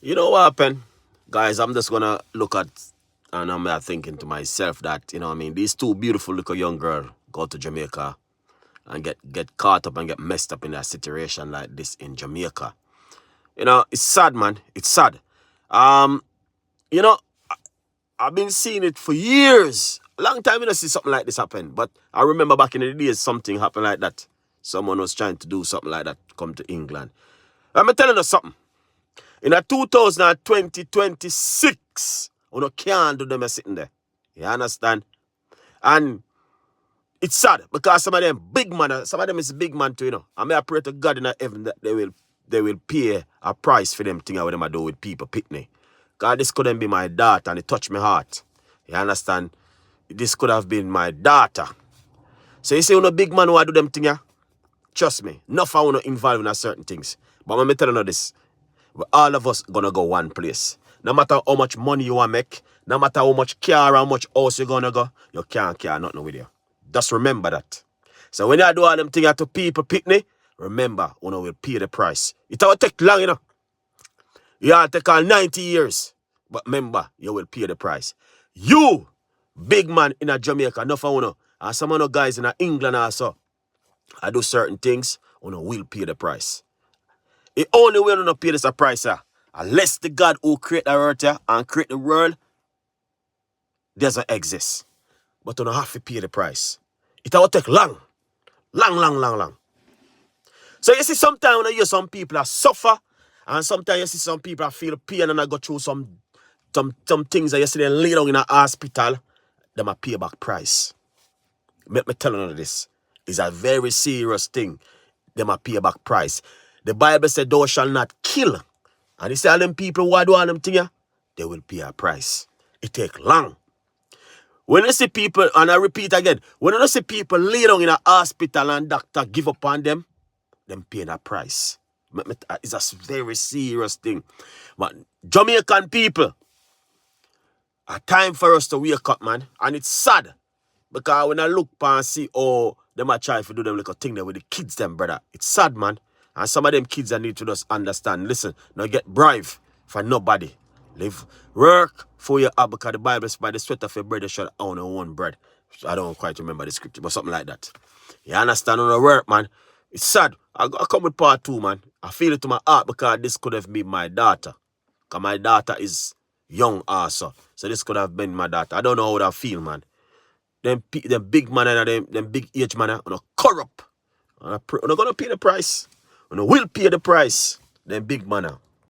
You know what happened? Guys, I'm just gonna look at and I'm thinking to myself that, what I mean, these two beautiful little young girls go to Jamaica and get caught up and get messed up in a situation like this in Jamaica. It's sad, man. It's sad. Um, you know, I've been seeing it for years. A long time I don't see something like this happen. But I remember back in the days something happened like that. Someone was trying to do something like that, come to England. I'm telling you something. In a 2026, you can't do them sitting there. You understand? And it's sad because some of them big man, some of them is big man too. I may pray to God in heaven that they will pay a price for them thing what them I do with people pitney. God, this couldn't be my daughter and it touched my heart. You understand? This could have been my daughter. So you see, big man who I do them thing, yeah? Trust me, enough I want to involve in certain things. But let me tell you this. All of us gonna go one place. No matter how much money you want to make, no matter how much car, how much house you're gonna go, you can't carry nothing with you. Just remember that. So when you do all them things to people picnic, remember, will pay the price. It will take long, It'll take all 90 years. But remember, you will pay the price. You, big man in a Jamaica, enough of and some of the guys in England also, I do certain things, will pay the price. The only way you don't pay this price, unless the God who create the earth and create the world doesn't exist. But you don't have to pay the price. It will take long. Long. So you see, sometimes when you hear some people are suffer, and sometimes you see some people are feel pain and I go through some things that you see them lay down in a hospital, them a pay back price. Let me tell you this. It's a very serious thing. Them a pay back price. The Bible said, thou shalt not kill. And you see all them people who do all them things, they will pay a price. It take long. When you see people, and I repeat again, when you see people lay down in a hospital and doctor give up on them paying a price. It's a very serious thing. But Jamaican people, a time for us to wake up, man. And it's sad. Because when I look and see, them are trying to do them little thing there with the kids, them, brother. It's sad, man. And some of them kids I need to just understand. Listen, don't get bribed for nobody. Live, work for your job because the Bible says by the sweat of your bread you shall own your own bread. I don't quite remember the scripture, but something like that. You understand on the work, man? It's sad. I come with part two, man. I feel it to my heart because this could have been my daughter. Because my daughter is young also. So this could have been my daughter. I don't know how I feel, man. Them big man and them big age man are corrupt. I'm not going to pay the price. I will pay the price. Them big man.